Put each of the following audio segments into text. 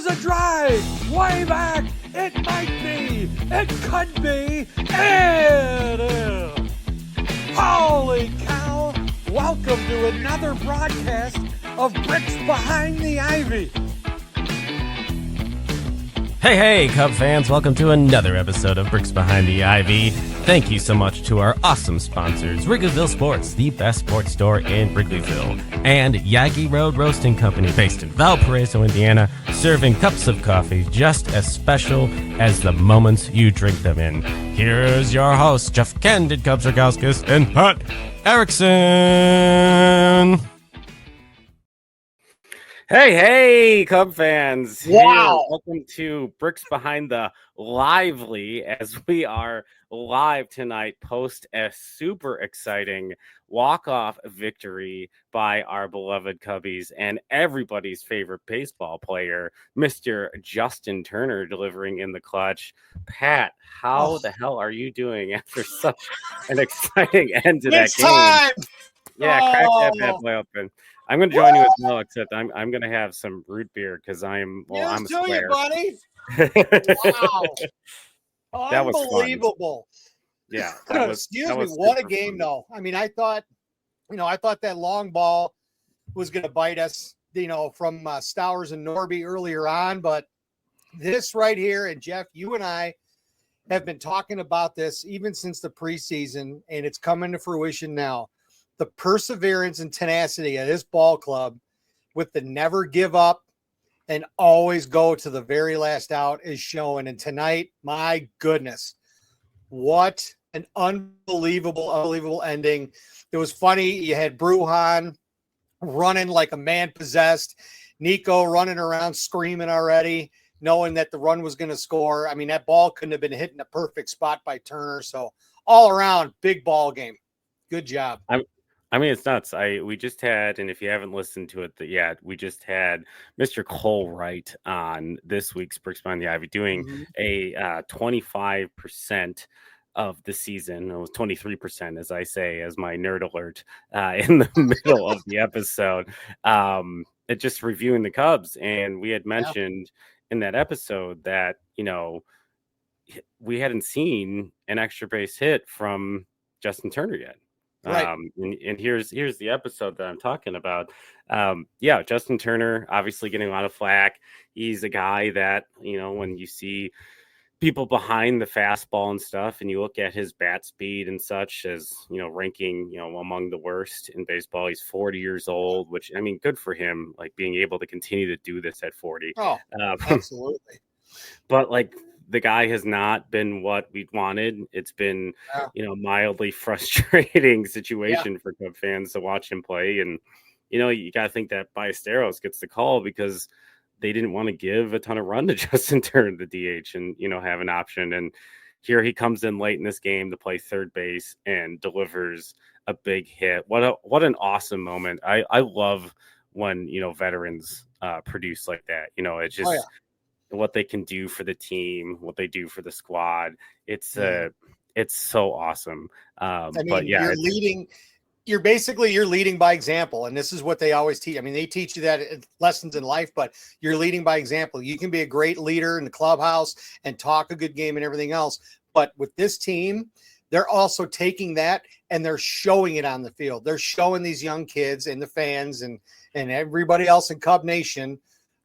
There's a drive way back. It might be. It could be. It is. Holy cow. Welcome to another broadcast of Bricks Behind the Ivy. Hey, Cub fans, welcome to another episode of Bricks Behind the Ivy. Thank you so much to our awesome sponsors, Wrigleyville Sports, the best sports store in Wrigleyville, and Yagi Road Roasting Company, based in Valparaiso, Indiana, serving cups of coffee just as special as the moments you drink them in. Here's your host, Jeff Candid Cubs Rogowskis and Pat Erickson. Hey, Cub fans. Wow. Welcome to Bricks Behind the Lively, as we are live tonight post a super exciting walk-off victory by our beloved Cubbies and everybody's favorite baseball player, Mr. Justin Turner, delivering in the clutch. Pat, how the hell are you doing after such an exciting end to that game? Time. Yeah, crack that bad boy open. I'm going to join you as well, except I'm going to have some root beer because I'm a square. Buddy. Wow. That was unbelievable. Yeah. Excuse me. What a game, though. I mean, I thought that long ball was going to bite us, from Stowers and Norby earlier on. But this right here, and Jeff, you and I have been talking about this even since the preseason, and it's coming to fruition now. The perseverance and tenacity of this ball club with the never give up and always go to the very last out is showing. And tonight, my goodness, what an unbelievable ending. It was funny. You had Bruhan running like a man possessed, Nico running around screaming already, knowing that the run was going to score. I mean, that ball couldn't have been hit in a perfect spot by Turner. So all around, big ball game. Good job. I mean, it's nuts. We just had, and if you haven't listened to it yet, we just had Mr. Cole Wright on this week's Bricks Behind the Ivy doing a 25% of the season. It was 23%, as I say, as my nerd alert in the middle of the episode. It just reviewing the Cubs, and we had mentioned in that episode that we hadn't seen an extra base hit from Justin Turner yet. Right. And here's the episode that I'm talking about. Justin Turner obviously getting a lot of flack. He's a guy that, when you see people behind the fastball and stuff, and you look at his bat speed and such as, ranking, among the worst in baseball. He's 40 years old, which, I mean, good for him, like being able to continue to do this at 40. Oh, absolutely. But the guy has not been what we wanted. It's been, mildly frustrating situation for Cub fans to watch him play. And, you got to think that Ballesteros gets the call because they didn't want to give a ton of run to Justin Turner, the DH, and, have an option. And here he comes in late in this game to play third base and delivers a big hit. What an awesome moment. I love when, veterans produce like that. It's just, what they can do for the team, what they do for the squad. It's so awesome. You're leading. You're leading by example. And this is what they always teach. I mean, they teach you that lessons in life, but you're leading by example. You can be a great leader in the clubhouse and talk a good game and everything else. But with this team, they're also taking that and they're showing it on the field. They're showing these young kids and the fans and everybody else in Cub Nation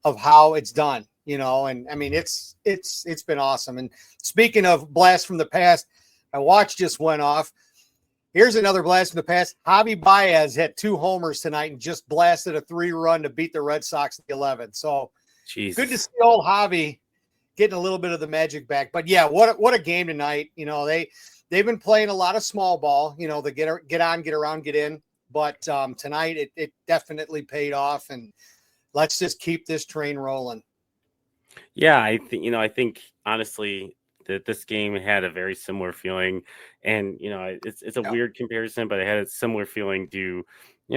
of how it's done. And I mean, it's been awesome. And speaking of blast from the past, my watch just went off. Here's another blast from the past. Javi Baez had 2 homers tonight and just blasted a 3-run to beat the Red Sox in the 11th. So Good to see old Javi getting a little bit of the magic back. But yeah, what a game tonight. They've been playing a lot of small ball, the get on, get around, get in. But tonight it definitely paid off, and let's just keep this train rolling. Yeah, I think honestly that this game had a very similar feeling, and it's a weird comparison, but it had a similar feeling to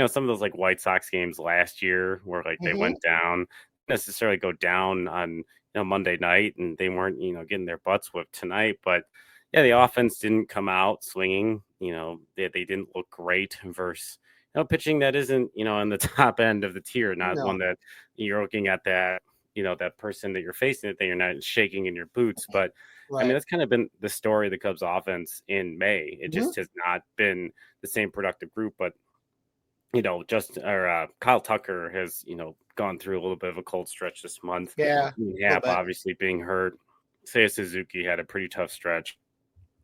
some of those like White Sox games last year where they went down, necessarily go down on Monday night, and they weren't getting their butts whipped tonight, but the offense didn't come out swinging. They didn't look great versus pitching that isn't on the top end of the tier, not one that you're looking at that that person that you're facing, that you're not shaking in your boots. But I mean, that's kind of been the story of the Cubs offense in May. It just has not been the same productive group, but Kyle Tucker has, gone through a little bit of a cold stretch this month. Yeah. Happ obviously being hurt. Seiya Suzuki had a pretty tough stretch.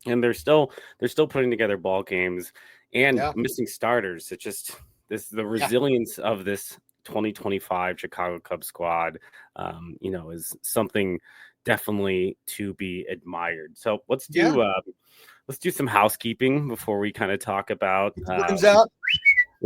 And they're still putting together ball games and missing starters. It's just the resilience of this 2025 Chicago Cubs squad, is something definitely to be admired. So let's do some housekeeping before we kind of talk about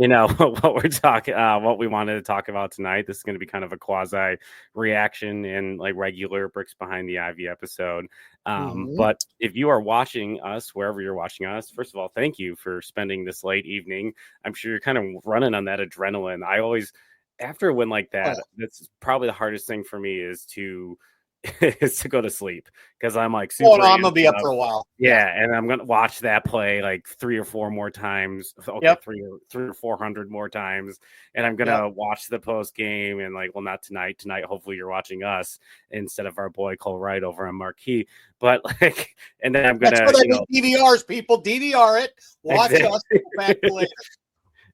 what we wanted to talk about tonight. This is going to be kind of a quasi reaction and like regular Bricks Behind the Ivy episode. But if you are watching us, wherever you're watching us, first of all, thank you for spending this late evening. I'm sure you're kind of running on that adrenaline. I always, after a win like that, that's probably the hardest thing for me is to go to sleep, because I'm like super I'm gonna be up for a while. And I'm gonna watch that play like 3 or 4 more times. Okay, 300 or 400 more times, and I'm gonna watch the post game. And like, well, not tonight. Tonight, hopefully, you're watching us instead of our boy Cole Wright over on Marquee. But like, and then I'm gonna DVRs, people DVR it. Watch us back later.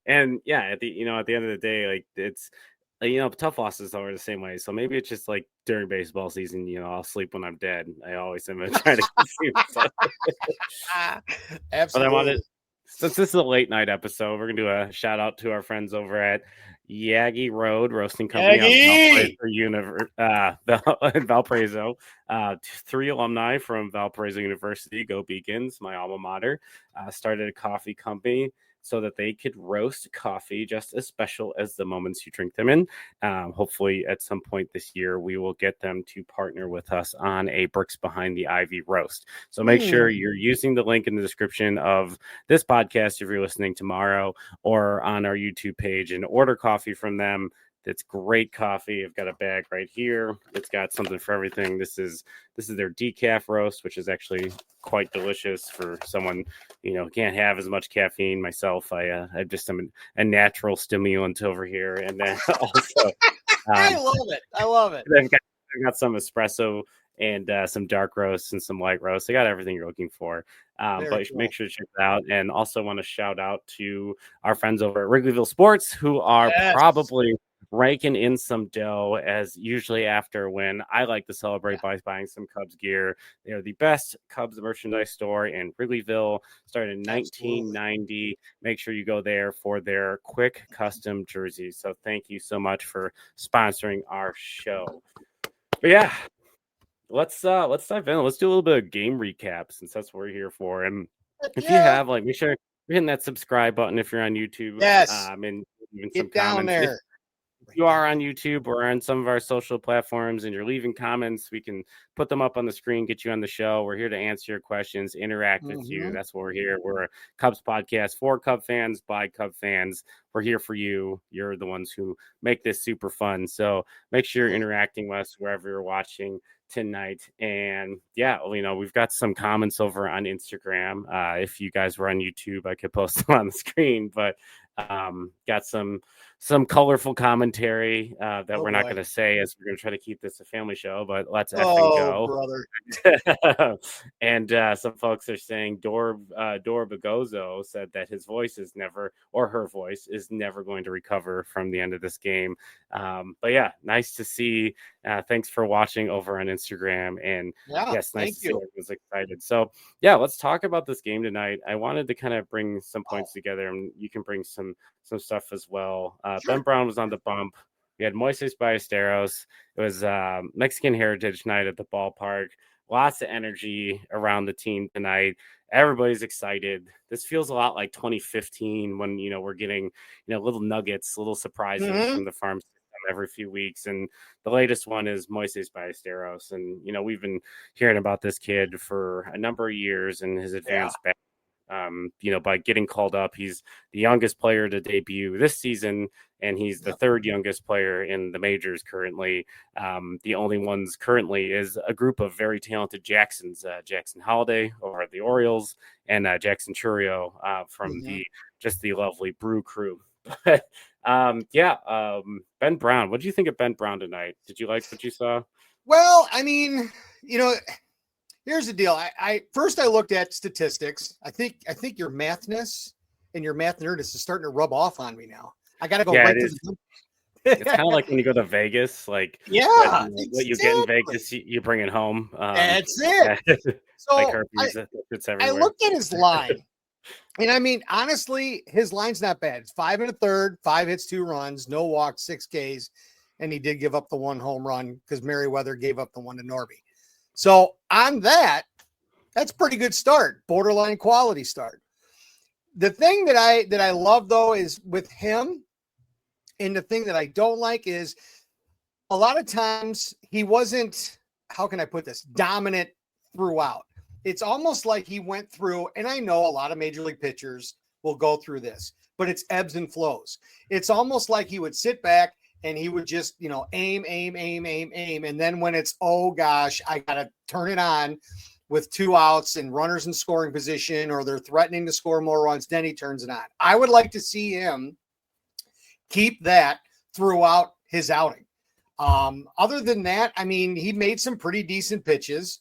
And at the end of the day, like it's. Tough losses are the same way. So maybe it's just like during baseball season, I'll sleep when I'm dead. I always am trying to consume stuff. Absolutely. Since this is a late night episode, we're going to do a shout out to our friends over at Yagi Road Roasting Company in Valparaiso. 3 alumni from Valparaiso University, go Beacons, my alma mater, started a coffee company so that they could roast coffee just as special as the moments you drink them in. Hopefully, at some point this year, we will get them to partner with us on a Bricks Behind the Ivy roast. So make sure you're using the link in the description of this podcast if you're listening tomorrow, or on our YouTube page, and order coffee from them. It's great coffee. I've got a bag right here. It's got something for everything. This is their decaf roast, which is actually quite delicious for someone who can't have as much caffeine. Myself, I just am a natural stimulant over here, and then also I love it. I've got some espresso and some dark roasts and some light roasts. I got everything you're looking for. But make sure to check it out. And also want to shout out to our friends over at Wrigleyville Sports, who are probably raking in some dough, as usually after a win. I like to celebrate by buying some Cubs gear. They are the best Cubs merchandise store in Wrigleyville, started in 1990. Make sure you go there for their quick custom jerseys. So thank you so much for sponsoring our show. But let's dive in. Let's do a little bit of game recap, since that's what we're here for. And if you have, like, make sure you're hitting that subscribe button if you're on YouTube. And even some comments there. If you are on YouTube or on some of our social platforms and you're leaving comments, we can put them up on the screen, get you on the show. We're here to answer your questions, interact with you. That's what we're here. We're a Cubs podcast for Cub fans by Cub fans. We're here for you. You're the ones who make this super fun. So make sure you're interacting with us wherever you're watching tonight. And we've got some comments over on Instagram. If you guys were on YouTube, I could post them on the screen, but got some colorful commentary that we're not going to say, as we're going to try to keep this a family show, but let's effing go, brother. And some folks are saying Dor Bagozo said that his voice is never, or her voice is never, going to recover from the end of this game. But nice to see. Thanks for watching over on Instagram, and nice to see everyone's excited. So let's talk about this game tonight. I wanted to kind of bring some points together, and you can bring some stuff as well. Ben Brown was on the bump. We had Moises Ballesteros. It was Mexican Heritage Night at the ballpark. Lots of energy around the team tonight. Everybody's excited. This feels a lot like 2015 when, we're getting, little nuggets, little surprises from the farm system every few weeks. And the latest one is Moises Ballesteros. And, we've been hearing about this kid for a number of years and his advanced back. By getting called up, he's the youngest player to debut this season, and he's the third youngest player in the majors currently. The only ones currently is a group of very talented Jacksons, Jackson Holiday over at the Orioles, and Jackson Churio from the lovely Brew Crew. But Ben Brown. What did you think of Ben Brown tonight? Did you like what you saw? Well, I mean, here's the deal. I first looked at statistics. I think your mathness and your math nerdness is starting to rub off on me now. I got to go right to the. It's kind of like when you go to Vegas, like what you get in Vegas, you bring it home. That's it. Yeah. So like herpes, it's everywhere. I looked at his line, and I mean, honestly, his line's not bad. It's 5 1/3, 5 hits, 2 runs, no walks, 6 Ks, and he did give up the 1 home run because Merriweather gave up the 1 to Norby. So on that's a pretty good start, borderline quality start. The thing that I love though is with him. And the thing that I don't like is a lot of times he wasn't, how can I put this, dominant throughout. It's almost like he went through, and I know a lot of major league pitchers will go through this, but it's ebbs and flows. It's almost like he would sit back and he would just, aim. And then when it's, oh gosh, I got to turn it on with 2 outs and runners in scoring position, or they're threatening to score more runs, then he turns it on. I would like to see him keep that throughout his outing. Other than that, I mean, he made some pretty decent pitches.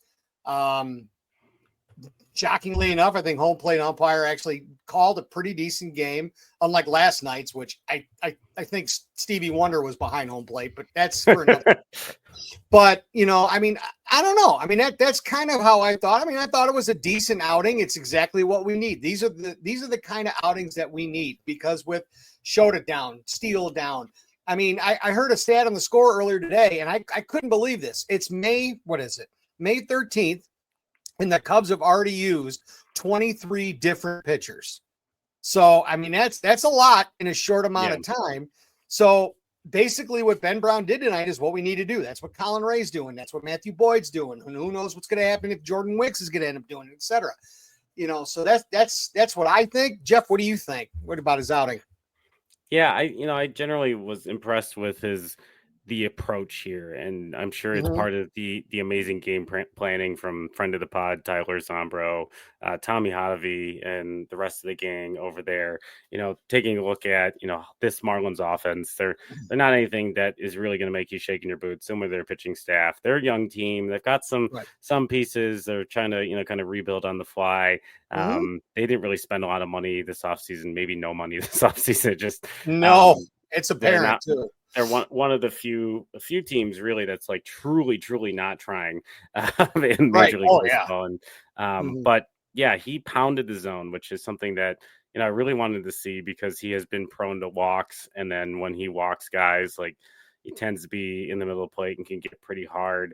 Shockingly enough, I think home plate umpire actually called a pretty decent game, unlike last night's, which I think Stevie Wonder was behind home plate, but that's for another. But, I mean, I don't know. I mean, that's kind of how I thought. I mean, I thought it was a decent outing. It's exactly what we need. These are the kind of outings that we need, because with showed it down, steal down. I mean, I heard a stat on the score earlier today, and I couldn't believe this. It's May 13th, and the Cubs have already used 23 different pitchers. So, I mean, that's a lot in a short amount of time. So basically what Ben Brown did tonight is what we need to do. That's what Colin Ray's doing. That's what Matthew Boyd's doing. And who knows what's going to happen if Jordan Wicks is going to end up doing it, et cetera. So that's what I think. Jeff, what do you think? What about his outing? Yeah, I generally was impressed with the approach here, and I'm sure it's part of the amazing game planning from friend of the pod Tyler Zombro, Tommy Hotovy, and the rest of the gang over there. Taking a look at this Marlins offense, they're not anything that is really going to make you shake in your boots. Similar to their pitching staff, they're a young team. They've got some pieces. They're trying to kind of rebuild on the fly. They didn't really spend a lot of money this offseason, maybe no money this offseason. Just it's apparent too. They're one of the few teams really that's like truly not trying in Major League Baseball. And, but yeah, he pounded the zone, which is something that I really wanted to see, because he has been prone to walks, and then when he walks guys, like, he tends to be in the middle of the plate and can get pretty hard.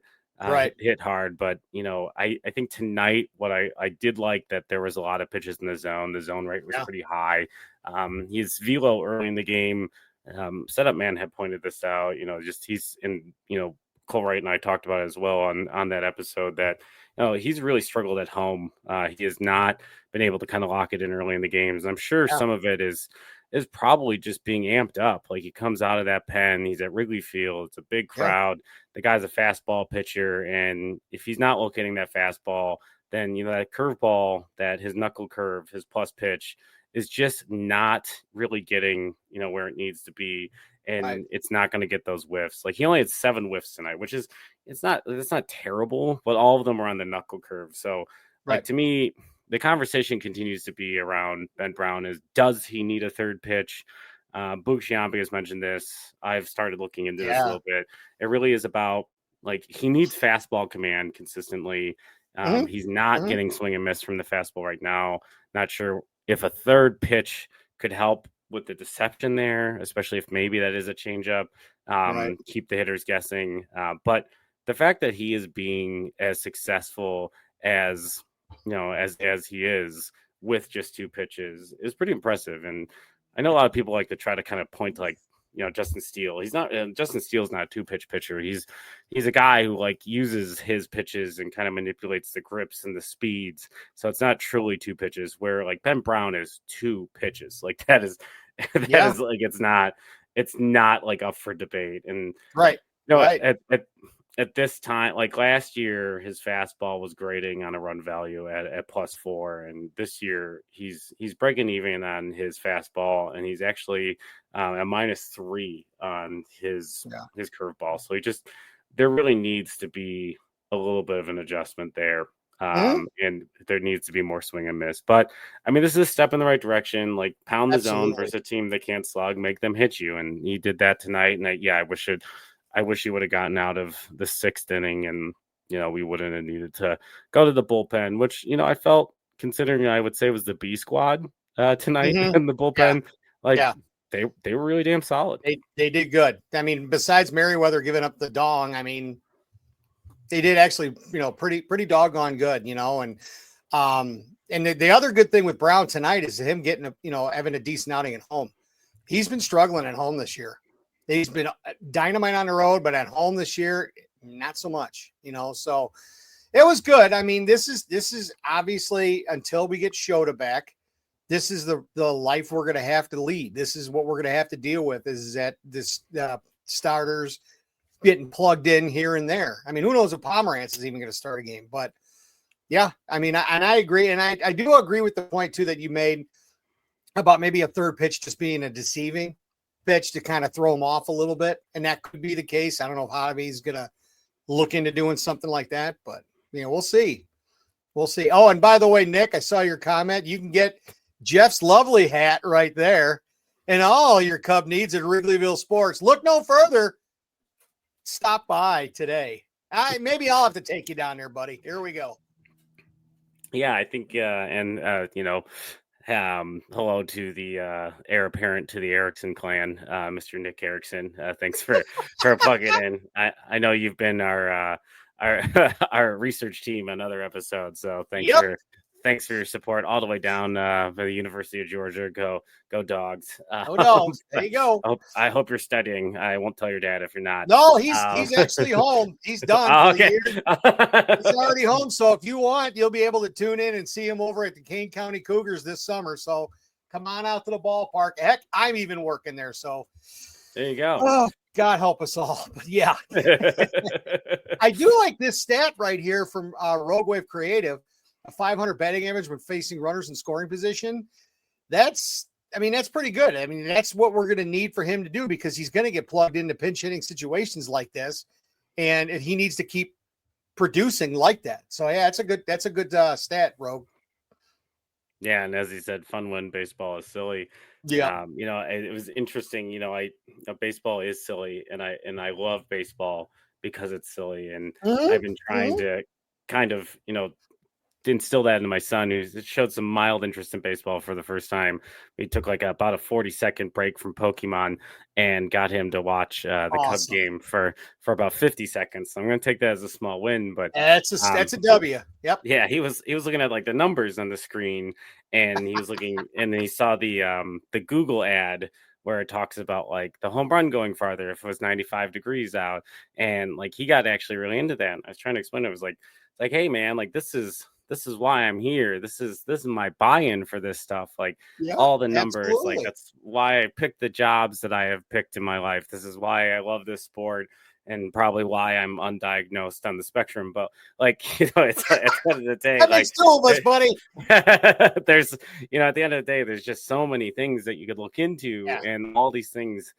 Hit hard. But I think tonight what I did like that there was a lot of pitches in the zone. The zone rate was pretty high. His velo early in the game. Setup Man had pointed this out, he's in, Cole Wright and I talked about it as well on that episode, that he's really struggled at home. He has not been able to kind of lock it in early in the games. I'm sure some of it is probably just being amped up. Like, he comes out of that pen, he's at Wrigley Field, it's a big crowd. The guy's a fastball pitcher, and if he's not locating that fastball, then that curveball, that his knuckle curve, his plus pitch, is just not really getting, where it needs to be. And it's not going to get those whiffs. Like, he only had 7 whiffs tonight, which is, it's not terrible, but all of them are on the knuckle curve. So like, to me, the conversation continues to be around Ben Brown is, does he need a third pitch? Boog Sciambi has mentioned this. I've started looking into this a little bit. It really is about, like, he needs fastball command consistently. He's not getting swing and miss from the fastball right now. Not sure if a third pitch could help with the deception there, especially if maybe that is a changeup, keep the hitters guessing. But the fact that he is being as successful as he is with just 2 pitches is pretty impressive. And I know a lot of people like to try to kind of point to, like, Justin Steele. Justin Steele's not a 2-pitch pitcher. He's a guy who, like, uses his pitches and kind of manipulates the grips and the speeds. So it's not truly 2 pitches, where, like, Ben Brown is 2 pitches. Like, that is like, it's not like up for debate. And at at this time, like last year, his fastball was grading on a run value at +4, and this year he's breaking even on his fastball, and he's actually a -3 on his curveball. So there really needs to be a little bit of an adjustment there. And there needs to be more swing and miss. But I mean, this is a step in the right direction. Like, pound the zone versus a team that can't slug, make them hit you. And he did that tonight. And I wish he would have gotten out of the 6th inning, and we wouldn't have needed to go to the bullpen, which I felt, considering I would say was the B squad tonight in the bullpen. They were really damn solid. They did good. I mean, besides Merriweather giving up the dong, I mean, they did actually, pretty doggone good, and the other good thing with Brown tonight is him getting having a decent outing at home. He's been struggling at home this year. He's been dynamite on the road, but at home this year, not so much, so it was good. I mean, this is obviously, until we get Shota back, this is the life we're going to have to lead. This is what we're going to have to deal with, is that this starters getting plugged in here and there. I mean, who knows if Pomerantz is even going to start a game, but yeah, I mean, I agree. And I do agree with the point too, that you made about maybe a third pitch just being a deceiving pitch to kind of throw him off a little bit. And that could be the case. I don't know if Javi's going to look into doing something like that, but we'll see. We'll see. Oh, and by the way, Nick, I saw your comment. You can get Jeff's lovely hat right there and all your Cub needs at Wrigleyville Sports. Look no further. Stop by today. Maybe I'll have to take you down there, buddy. Here we go. Yeah, I think, hello to the heir apparent to the Erickson clan, Mr. Nick Erickson. Thanks for plugging in. I know you've been our research team on other episodes, so thanks for your support all the way down for the University of Georgia. Go Dogs. There you go. I hope you're studying. I won't tell your dad if you're not. No, he's actually home. He's done. Okay. He's already home. So if you want, you'll be able to tune in and see him over at the Kane County Cougars this summer. So come on out to the ballpark. Heck, I'm even working there. So there you go. Oh, God help us all. But yeah. I do like this stat right here from Rogue Wave Creative. A 500 batting average when facing runners in scoring position. That's pretty good. I mean, that's what we're going to need for him to do, because he's going to get plugged into pinch hitting situations like this, and he needs to keep producing like that. So yeah, that's a good stat, Rogue. Yeah, and as he said, fun when baseball is silly. Yeah, it was interesting. Baseball is silly, and I love baseball because it's silly, and I've been trying to kind of instill that into my son, who showed some mild interest in baseball for the first time. He took about a 40-second break from Pokemon and got him to watch the Cub game for about 50 seconds. So I'm going to take that as a small win, but that's a W. Yep. Yeah, he was looking at the numbers on the screen, and he was looking, and then he saw the Google ad where it talks about the home run going farther if it was 95 degrees out, and he got actually really into that. And I was trying to explain it. It was hey man, this is why I'm here. This is my buy-in for this stuff. All the numbers, absolutely. That's why I picked the jobs that I have picked in my life. This is why I love this sport, and probably why I'm undiagnosed on the spectrum. But it's at the end of the day, that makes two of us, buddy. There's, at the end of the day, there's just so many things that you could look into, and all these things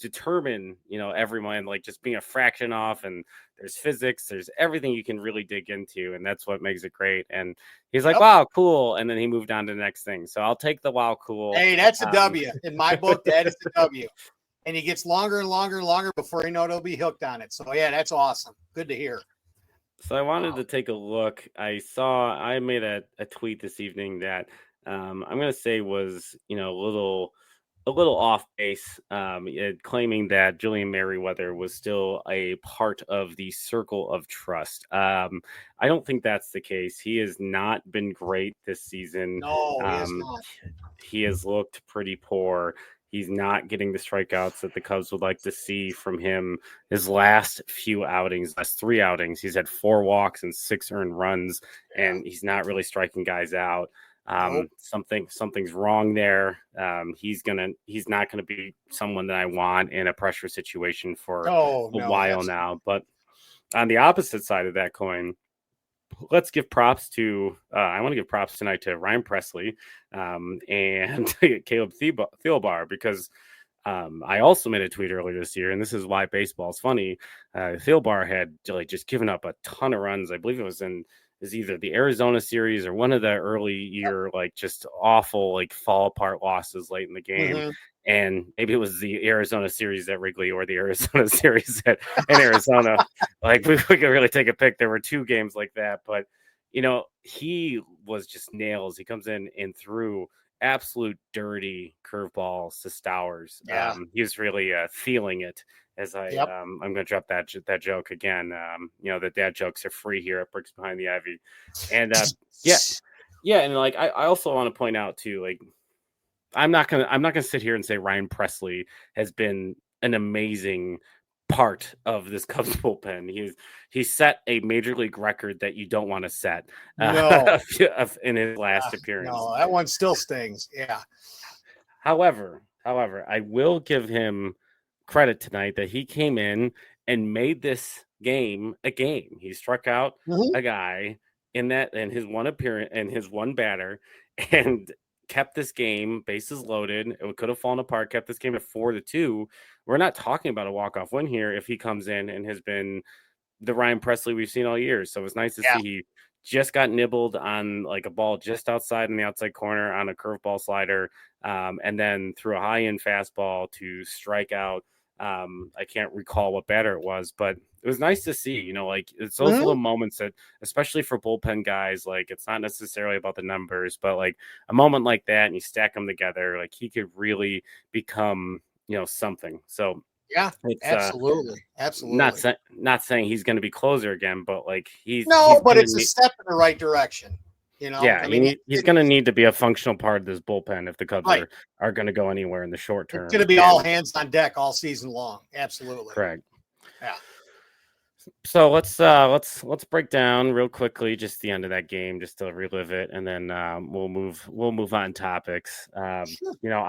determine, everyone, just being a fraction off, and there's physics, there's everything you can really dig into, and that's what makes it great. And he's wow, cool, and then he moved on to the next thing. So I'll take the wow, cool. Hey, that's a W in my book. That is the W, and he gets longer and longer and longer before you know it, he'll be hooked on it. So yeah, that's awesome. Good to hear. So I wanted to take a look. I made a tweet this evening that I'm going to say was a little off base, claiming that Julian Merriweather was still a part of the circle of trust. I don't think that's the case. He has not been great this season. No, he has not. He has looked pretty poor. He's not getting the strikeouts that the Cubs would like to see from him. His last 3 outings, he's had 4 walks and 6 earned runs, and he's not really striking guys out. Something's wrong there. He's not gonna be someone that I want in a pressure situation for a while now. But on the opposite side of that coin, let's give props to I want to give props tonight to Ryan Presley and Caleb Thielbar, because I also made a tweet earlier this year, and this is why baseball is funny. Thielbar had just given up a ton of runs. I believe it was either the Arizona series or one of the early year just awful fall apart losses late in the game. Mm-hmm. And maybe it was the Arizona series at Wrigley or the Arizona series in Arizona. we could really take a pick. There were two games like that, but he was just nails. He comes in and threw absolute dirty curveballs to Stowers. Yeah. He was really feeling it. As I'm going to drop that joke again. The dad jokes are free here at Bricks Behind the Ivy, and and I also want to point out too, I'm not gonna sit here and say Ryan Presley has been an amazing part of this Cubs bullpen. He set a major league record that you don't want to set in his last appearance. No, that one still stings. Yeah. However, I will give him credit tonight that he came in and made this game a game. He struck out a guy in his one appearance and his one batter, and kept this game bases loaded. It could have fallen apart, kept this game at 4-2. We're not talking about a walk-off win here if he comes in and has been the Ryan Presley we've seen all year. So it's nice to see he just got nibbled on a ball just outside in the outside corner on a curveball slider, and then threw a high-end fastball to strike out. I can't recall what batter it was, but it was nice to see, it's those little moments that, especially for bullpen guys, it's not necessarily about the numbers, but a moment like that, and you stack them together, he could really become, something. So yeah, it's absolutely. Not saying he's going to be closer again, but but it's a step in the right direction. Yeah, he's going to need to be a functional part of this bullpen if the Cubs are going to go anywhere in the short term. It's going to be all hands on deck all season long. Absolutely. Correct. Yeah. So let's break down real quickly just the end of that game, just to relive it, and then we'll move on topics. I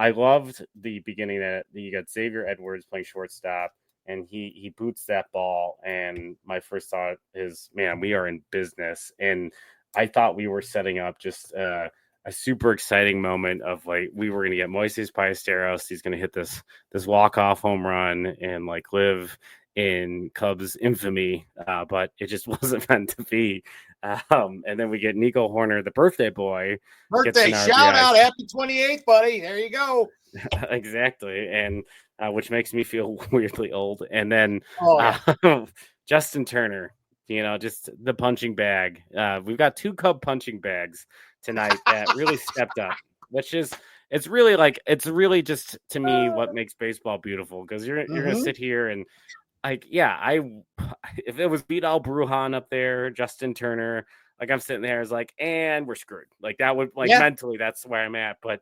loved the beginning that you got Xavier Edwards playing shortstop, and he boots that ball, and my first thought is, man, we are in business. And I thought we were setting up just a super exciting moment of we were going to get Moises Ballesteros. He's going to hit this walk-off home run and live in Cubs infamy, but it just wasn't meant to be. And then we get Nico Horner, the birthday boy. Shout out, happy 28th, buddy. There you go. Exactly. And which makes me feel weirdly old. And then Justin Turner, just the punching bag. We've got two Cub punching bags tonight that really stepped up, which is, it's really just, to me, what makes baseball beautiful, because you're going to sit here and if it was Vidal Brujan up there, Justin Turner, I'm sitting there as and we're screwed. That would mentally, that's where I'm at. But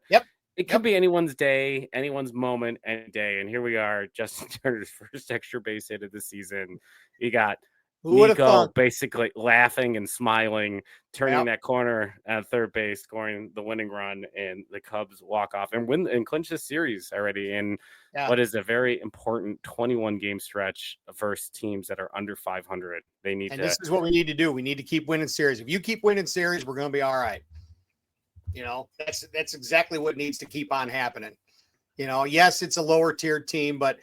it could be anyone's day, anyone's moment, any day. And here we are, Justin Turner's first extra base hit of the season. You got Nico basically laughing and smiling, turning that corner at third base, scoring the winning run, and the Cubs walk off and win and clinch this series already in what is a very important 21 game stretch versus teams that are under 500. This is what we need to do. We need to keep winning series. If you keep winning series, we're going to be all right. That's exactly what needs to keep on happening. Yes, it's a lower tiered team, but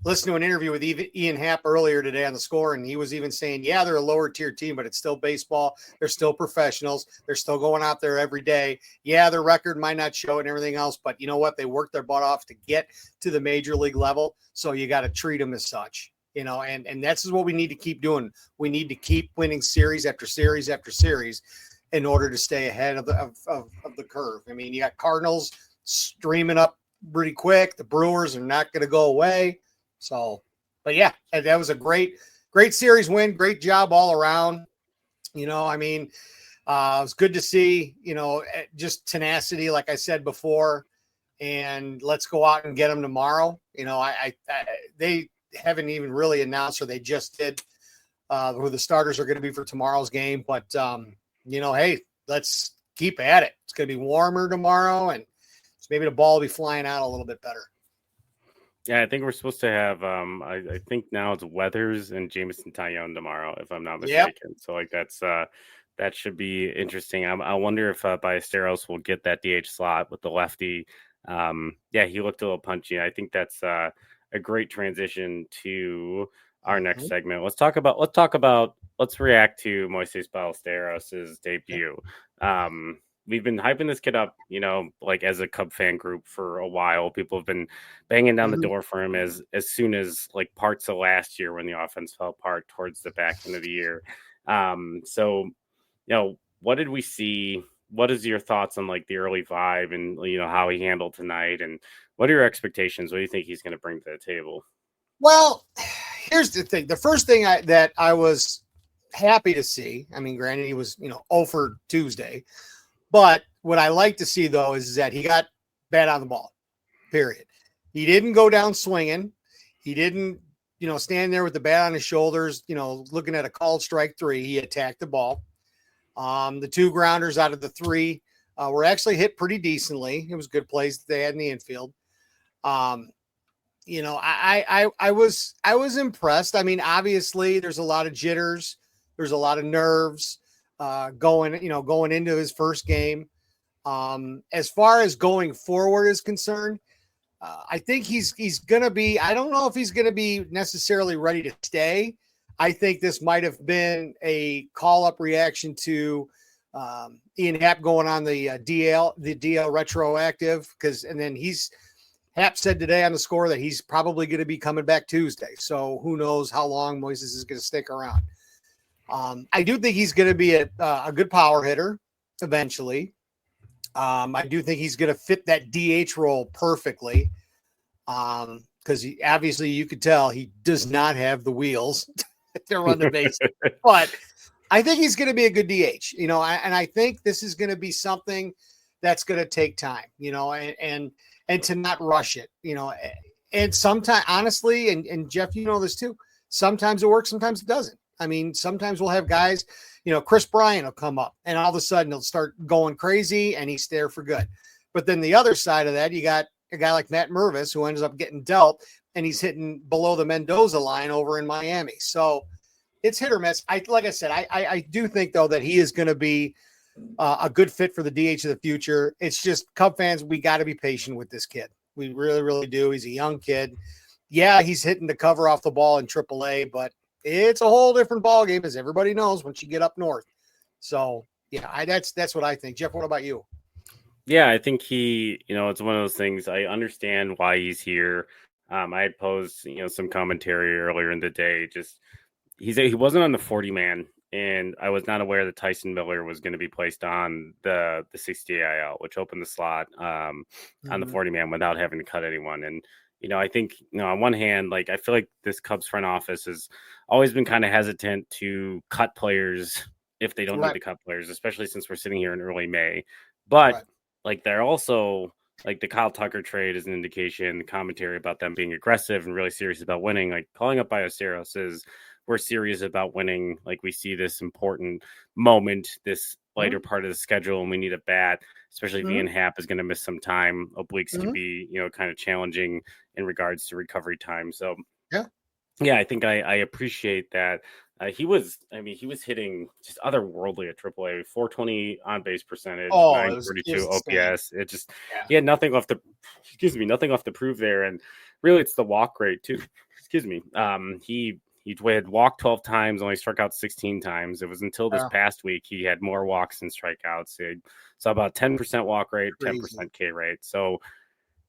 listen to an interview with Ian Happ earlier today on The Score, and he was even saying, they're a lower tier team, but it's still baseball. They're still professionals. They're still going out there every day. Yeah, their record might not show it and everything else, but you know what? They worked their butt off to get to the major league level, so you got to treat them as such. And that's what we need to keep doing. We need to keep winning series after series after series in order to stay ahead of the curve. I mean, you got Cardinals streaming up pretty quick. The Brewers are not going to go away. So, but yeah, that was a great series win. Great job all around. It was good to see, just tenacity, like I said before, and let's go out and get them tomorrow. They haven't even really announced, or they just did, who the starters are going to be for tomorrow's game. But, hey, let's keep at it. It's going to be warmer tomorrow, and maybe the ball will be flying out a little bit better. Yeah, I think we're supposed to have. I think now it's Weathers and Jameson Taillon tomorrow, if I'm not Yep. mistaken. So like that should be interesting. I wonder if Ballesteros will get that DH slot with the lefty. Yeah, he looked a little punchy. I think that's a great transition to our next segment. Let's react to Moises Ballesteros' debut. We've been hyping this kid up, like as a Cub fan group for a while. People have been banging down the door for him as soon as like parts of last year when the offense fell apart towards the back end of the year. So, what did we see? What is your thoughts on like the early vibe and how he handled tonight? And what are your expectations? What do you think he's going to bring to the table? Well, here's the thing. The first thing that I was happy to see, I mean, granted, he was, 0 for Tuesday, but what I like to see, though, is that he got bat on the ball, period. He didn't go down swinging. He didn't, stand there with the bat on his shoulders, looking at a called strike 3. He attacked the ball. The 2 grounders out of the 3 were actually hit pretty decently. It was good plays that they had in the infield. I was impressed. I mean, obviously there's a lot of jitters. There's a lot of nerves going into his first game. As far as going forward is concerned, I think he's going to be, I don't know if he's going to be necessarily ready to stay. I think this might have been a call-up reaction to Ian Happ going on the DL retroactive, and then Happ said today on the score that he's probably going to be coming back Tuesday. So who knows how long Moises is going to stick around. I do think he's going to be a good power hitter eventually. I do think he's going to fit that DH role perfectly because obviously you could tell he does not have the wheels to run the base. But I think he's going to be a good DH, and I think this is going to be something that's going to take time, and to not rush it, and sometimes, honestly, and Jeff, this too, sometimes it works, sometimes it doesn't. I mean, sometimes we'll have guys, Chris Bryant will come up and all of a sudden he'll start going crazy and he's there for good. But then the other side of that, you got a guy like Matt Mervis who ends up getting dealt and he's hitting below the Mendoza line over in Miami. So it's hit or miss. Like I said, I do think though that he is going to be a good fit for the DH of the future. It's just Cub fans, we got to be patient with this kid. We really, really do. He's a young kid. Yeah, he's hitting the cover off the ball in AAA, but it's a whole different ball game, as everybody knows, once you get up north. So yeah, that's what I think. Jeff, what about you? Yeah, I think he, it's one of those things. I understand why he's here. I had posed, some commentary earlier in the day. Just he wasn't on the 40-man, and I was not aware that Tyson Miller was going to be placed on the 60 IL, which opened the slot on the 40-man without having to cut anyone. And I think, on one hand, like I feel like this Cubs front office has always been kind of hesitant to cut players if they don't need to cut players, especially since we're sitting here in early May. But like they're also like the Kyle Tucker trade is an indication, the commentary about them being aggressive and really serious about winning. Like calling up Ballesteros is we're serious about winning. Like we see this important moment, this later part of the schedule, and we need a bat, especially if Ian Happ is going to miss some time. Obliques can be, kind of challenging in regards to recovery time. So yeah, I think I appreciate that. He was hitting just otherworldly at AAA, 420 on base percentage, 932 OPS. It just he had nothing left to prove there, and really it's the walk rate too. He had walked 12 times, only struck out 16 times. It was until this past week he had more walks than strikeouts. So about 10% walk rate, 10% K rate. So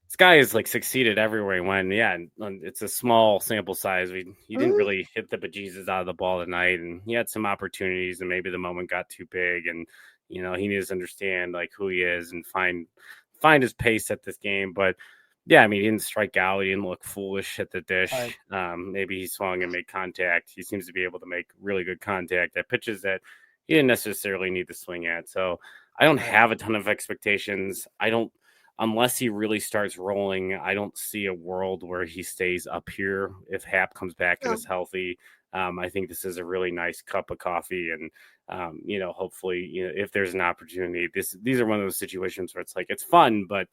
this guy is like succeeded everywhere he went. Yeah, it's a small sample size. He didn't really hit the bejesus out of the ball tonight, and he had some opportunities, and maybe the moment got too big, and he needs to understand like who he is and find his pace at this game. But yeah, I mean, he didn't strike out. He didn't look foolish at the dish. Maybe he swung and made contact. He seems to be able to make really good contact at pitches that he didn't necessarily need to swing at. So I don't have a ton of expectations. Unless he really starts rolling, I don't see a world where he stays up here if Happ comes back and is healthy. I think this is a really nice cup of coffee, and hopefully, if there's an opportunity, these are one of those situations where it's like it's fun, but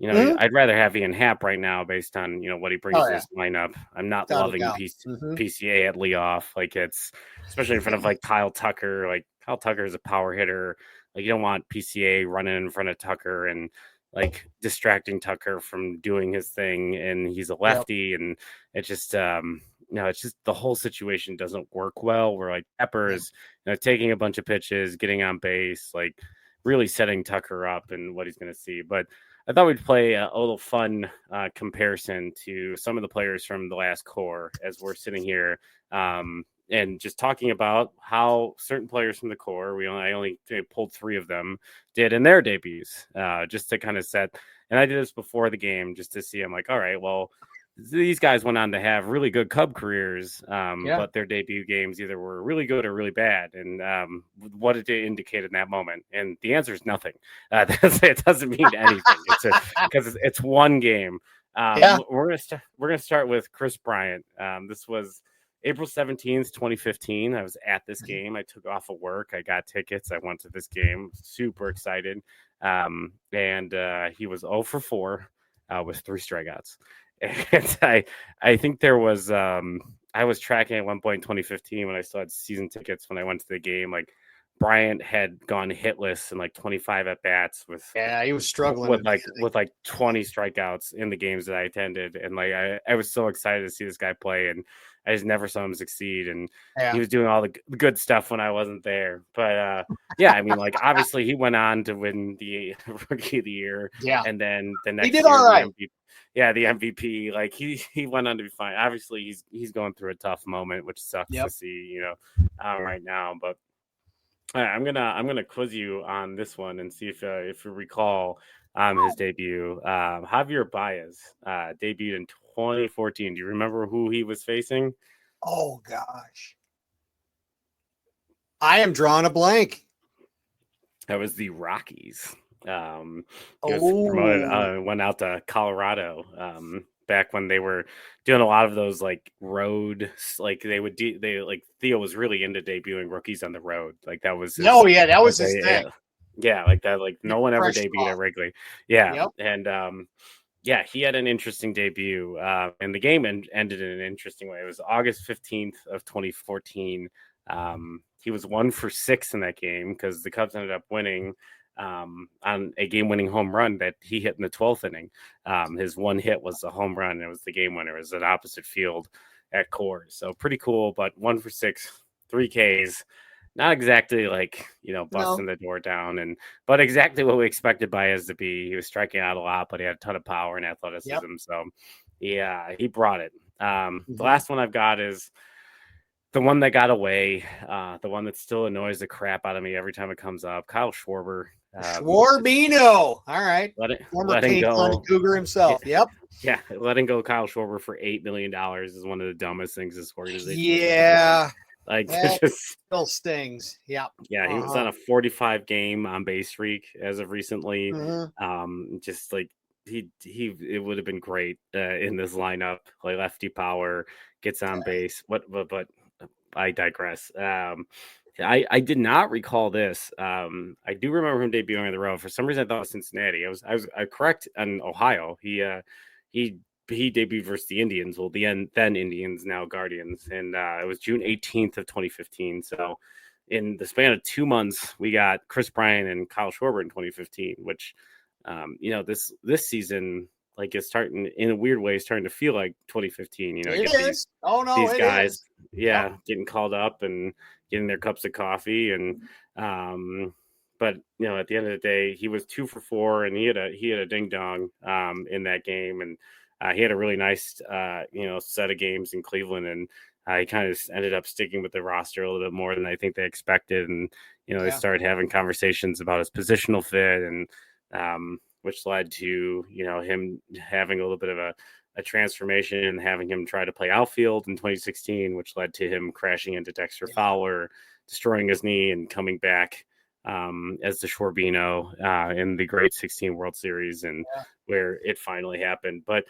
I'd rather have Ian Happ right now based on, what he brings to this lineup. I'm not loving PCA at leadoff. Like, it's especially in front of like Kyle Tucker. Like, Kyle Tucker is a power hitter. Like, you don't want PCA running in front of Tucker and like distracting Tucker from doing his thing. And he's a lefty, and it just it's just the whole situation doesn't work well. Where like Pepper is taking a bunch of pitches, getting on base, like really setting Tucker up and what he's going to see. But I thought we'd play a little fun comparison to some of the players from the last core as we're sitting here and just talking about how certain players from the core, I only pulled 3 of them, did in their debuts, just to kind of set. And I did this before the game just to see. I'm like, all right, well, these guys went on to have really good Cub careers, but their debut games either were really good or really bad. And what did it indicate in that moment? And the answer is nothing. It doesn't mean anything. Because it's one game. We're gonna start with Chris Bryant. This was April 17th, 2015. I was at this game. I took off of work. I got tickets. I went to this game. Super excited. And he was 0 for 4 with 3 strikeouts. And I think there was I was tracking at one point in 2015 when I still had season tickets when I went to the game. Like Bryant had gone hitless in like 25 at bats with he was struggling with like 20 strikeouts in the games that I attended, and like I was so excited to see this guy play, and I just never saw him succeed. And he was doing all the good stuff when I wasn't there. But I mean, like obviously he went on to win the Rookie of the Year, and then the next he did year, all right. The MVP, like he went on to be fine. Obviously, he's going through a tough moment, which sucks to see, right now. But I'm gonna quiz you on this one and see if you recall his debut. Javier Baez debuted in 2014. Do you remember who he was facing? Oh gosh, I am drawing a blank. That was the Rockies. He was promoted, went out to Colorado back when they were doing a lot of those like road, like Theo was really into debuting rookies on the road. Like that was that was his thing. Yeah, like that, like no one ever debuted at Wrigley. And he had an interesting debut, and the game ended in an interesting way. It was August 15th of 2014. He was 1 for 6 in that game because the Cubs ended up winning on a game-winning home run that he hit in the 12th inning. His one hit was a home run. It was the game winner. It was at opposite field at Coors. So pretty cool, but 1 for 6, 3 Ks. Not exactly like, busting the door down, but exactly what we expected Baez to be. He was striking out a lot, but he had a ton of power and athleticism. So yeah, he brought it. The last one I've got is the one that got away, the one that still annoys the crap out of me every time it comes up. Kyle Schwarber. Schwarbino. All right. Let him go. Cougar himself. Yep. Yeah. Letting go Kyle Schwarber for $8 million is one of the dumbest things this organization. Yeah. Like that just still stings. Yep. Yeah. He was on a 45 game on base streak as of recently. Just like it would have been great in this lineup, like lefty power, gets on base. But I digress. I did not recall this. I do remember him debuting on the road. For some reason, I thought it was Cincinnati. I was correct on Ohio. He debuted versus the Indians. Well, then Indians, now Guardians, and it was June 18th of 2015. So, in the span of 2 months, we got Chris Bryant and Kyle Schwarber in 2015. Which, this season, like, is starting in a weird way, starting to feel like 2015. It is. These guys, getting called up and getting their cups of coffee, and but at the end of the day, he was 2 for 4, and he had a ding dong in that game, and he had a really nice set of games in Cleveland, and he kind of ended up sticking with the roster a little bit more than I think they expected, and they started having conversations about his positional fit, and which led to him having a little bit of a transformation and having him try to play outfield in 2016, which led to him crashing into Dexter Fowler, destroying his knee, and coming back as the Schwarbino in the Great 16 World Series, and where it finally happened. But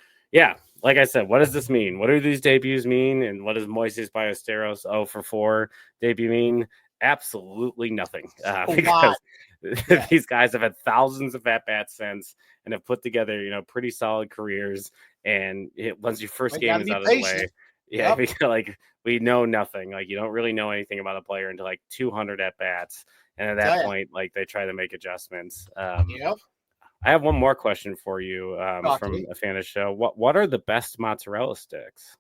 like I said, what does this mean? What do these debuts mean? And what does Moises Ballesteros 0 for 4 debut mean? absolutely nothing A because Yeah. these guys have had thousands of at-bats since and have put together, pretty solid careers. And once your first But game gotta is be out of the patient. way, yeah, Yep. we know nothing. Like, you don't really know anything about a player until like 200 at-bats. And at Tell that ya. point, like, they try to make adjustments. Yep. I have one more question for you Talk to from me. a fan of the show. What are the best mozzarella sticks?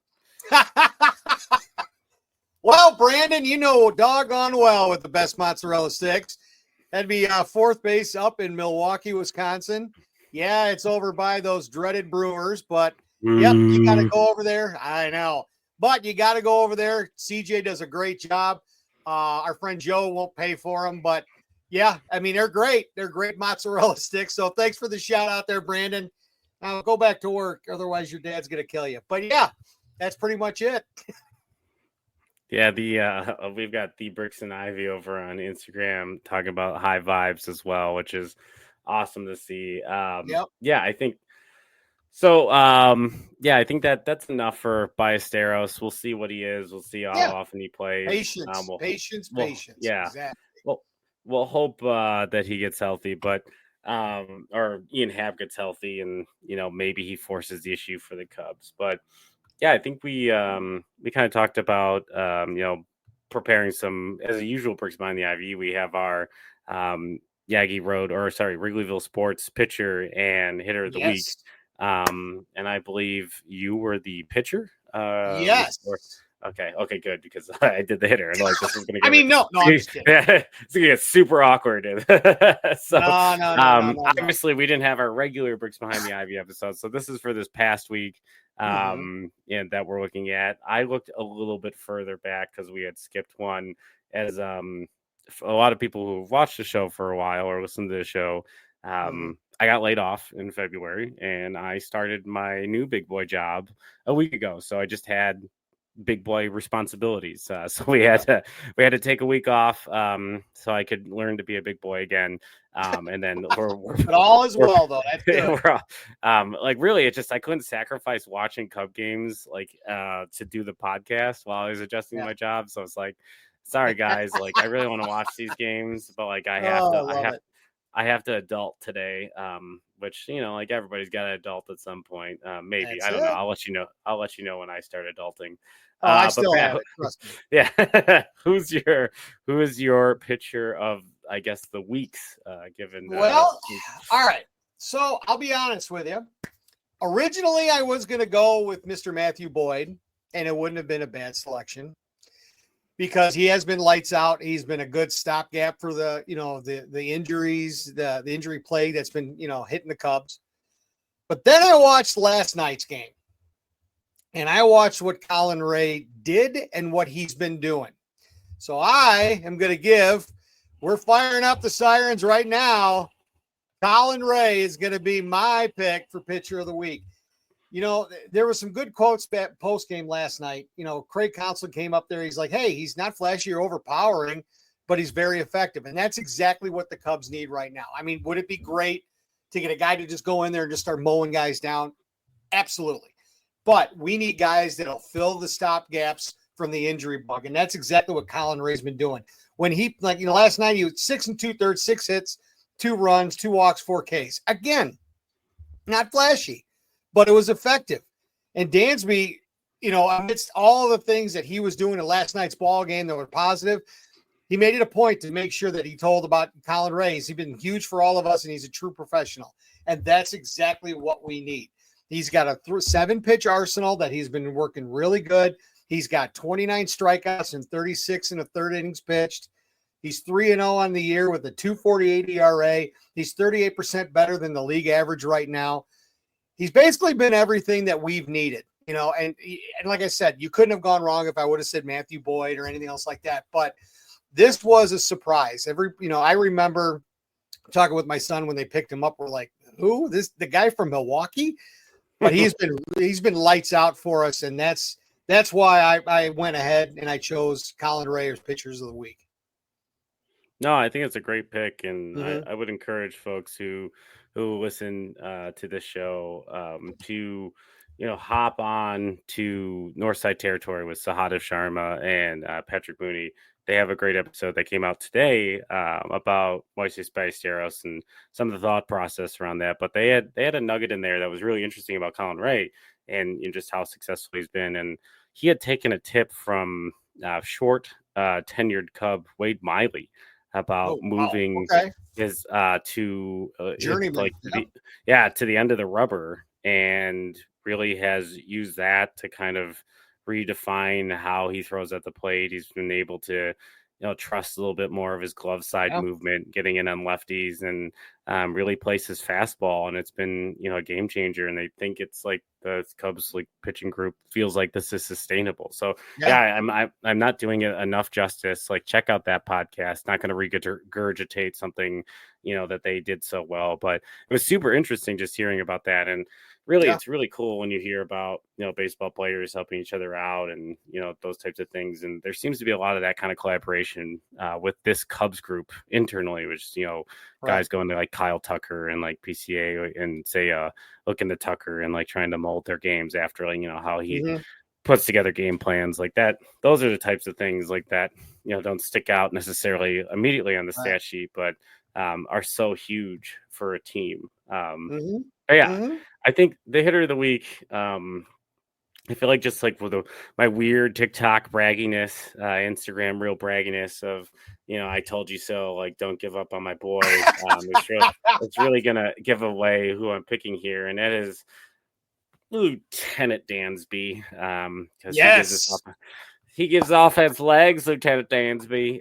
Well, Brandon, you know doggone well with the best mozzarella sticks. That'd be fourth base up in Milwaukee, Wisconsin. Yeah, it's over by those dreaded Brewers, but yep, you got to go over there. I know, but you got to go over there. CJ does a great job. Our friend Joe won't pay for them, but yeah, I mean, they're great. They're great mozzarella sticks. So thanks for the shout out there, Brandon. Now go back to work. Otherwise, your dad's going to kill you. But yeah, that's pretty much it. Yeah, we've got the Bricks and Ivy over on Instagram talking about high vibes as well, which is awesome to see. Yep. Yeah, I think so. Yeah, I think that's enough for Ballesteros. We'll see what he is. We'll see how Yeah. often he plays. Patience, patience. Yeah, Exactly. we'll hope that he gets healthy, but or Ian Happ gets healthy, and maybe he forces the issue for the Cubs, but. Yeah, I think we kind of talked about preparing some, as a usual, Bricks Behind the Ivy. We have our Wrigleyville Sports pitcher and hitter of the week. Yes. And I believe you were the pitcher. Yes. Okay, good, because I did the hitter, and like this is going to get. I mean, no, I'm just kidding. It's going to get super awkward. So, No. obviously, we didn't have our regular Bricks Behind the Ivy episode, so this is for this past week. And that we're looking at. I looked a little bit further back because we had skipped one, as a lot of people who've watched the show for a while or listened to the show. I got laid off in February, and I started my new big boy job a week ago. So I just had big boy responsibilities. So we had to take a week off so I could learn to be a big boy again. And then but all is well though. That's good. Like really, it's just I couldn't sacrifice watching Cub games to do the podcast while I was adjusting my job. So it's like, sorry guys, like I really want to watch these games, but like I have to adult today. Which like everybody's got to adult at some point. Maybe That's I don't it. know. I'll let you know when I start adulting. I still have it. Trust me. Yeah. Who is your pitcher of, I guess, the weeks? Given all right. So I'll be honest with you. Originally, I was going to go with Mr. Matthew Boyd, and it wouldn't have been a bad selection because he has been lights out. He's been a good stopgap for the injuries, the injury plague that's been hitting the Cubs. But then I watched last night's game. And I watched what Colin Ray did and what he's been doing. So I am going to we're firing up the sirens right now. Colin Ray is going to be my pick for pitcher of the week. There were some good quotes post game last night. Craig Counsell came up there. He's like, hey, he's not flashy or overpowering, but he's very effective. And that's exactly what the Cubs need right now. I mean, would it be great to get a guy to just go in there and just start mowing guys down? Absolutely. But we need guys that'll fill the stop gaps from the injury bug. And that's exactly what Colin Ray's been doing. When he, last night, he was 6 2/3, 6 hits, 2 runs, 2 walks, 4 Ks. Again, not flashy, but it was effective. And Dansby, amidst all the things that he was doing in last night's ball game that were positive, he made it a point to make sure that he told about Colin Ray. He's been huge for all of us, and he's a true professional. And that's exactly what we need. He's got a 7-pitch arsenal that he's been working really good. He's got 29 strikeouts and 36 in the third innings pitched. He's 3-0 on the year with a 2.48 ERA. He's 38% better than the league average right now. He's basically been everything that we've needed, and like I said, you couldn't have gone wrong if I would have said Matthew Boyd or anything else like that. But this was a surprise. I remember talking with my son when they picked him up. We're like, who? The guy from Milwaukee? But he's been lights out for us, and that's why I went ahead and I chose Colin Ray as pitchers of the week. No, I think it's a great pick, and I would encourage folks who listen to this show to hop on to Northside Territory with Sahadav Sharma and Patrick Mooney. they have a great episode that came out today about Moises Ballesteros and some of the thought process around that. But they had a nugget in there that was really interesting about Colin Ray and just how successful he's been. And he had taken a tip from short tenured Cub Wade Miley about moving his to journeyman, to the end of the rubber, and really has used that to kind of redefine how he throws at the plate. He's been able to trust a little bit more of his glove side movement, getting in on lefties, and really place his fastball. And it's been, a game changer. And they think it's like the Cubs pitching group feels like this is sustainable. So I'm not doing it enough justice. Check out that podcast. Not going to regurgitate something, that they did so well, but it was super interesting just hearing about that. And really, it's really cool when you hear about, baseball players helping each other out and, those types of things. And there seems to be a lot of that kind of collaboration with this Cubs group internally, which, guys going to Kyle Tucker and PCA and Seiya looking to Tucker and trying to mold their games after, how he puts together game plans like that. Those are the types of things that, don't stick out necessarily immediately on the stat sheet, but are so huge for a team. I think the hitter of the week, I feel just with my weird TikTok bragginess, Instagram real bragginess of, I told you so, don't give up on my boy. It's really going to give away who I'm picking here. And that is Lieutenant Dansby. Because he gives offense legs, Lieutenant Dansby.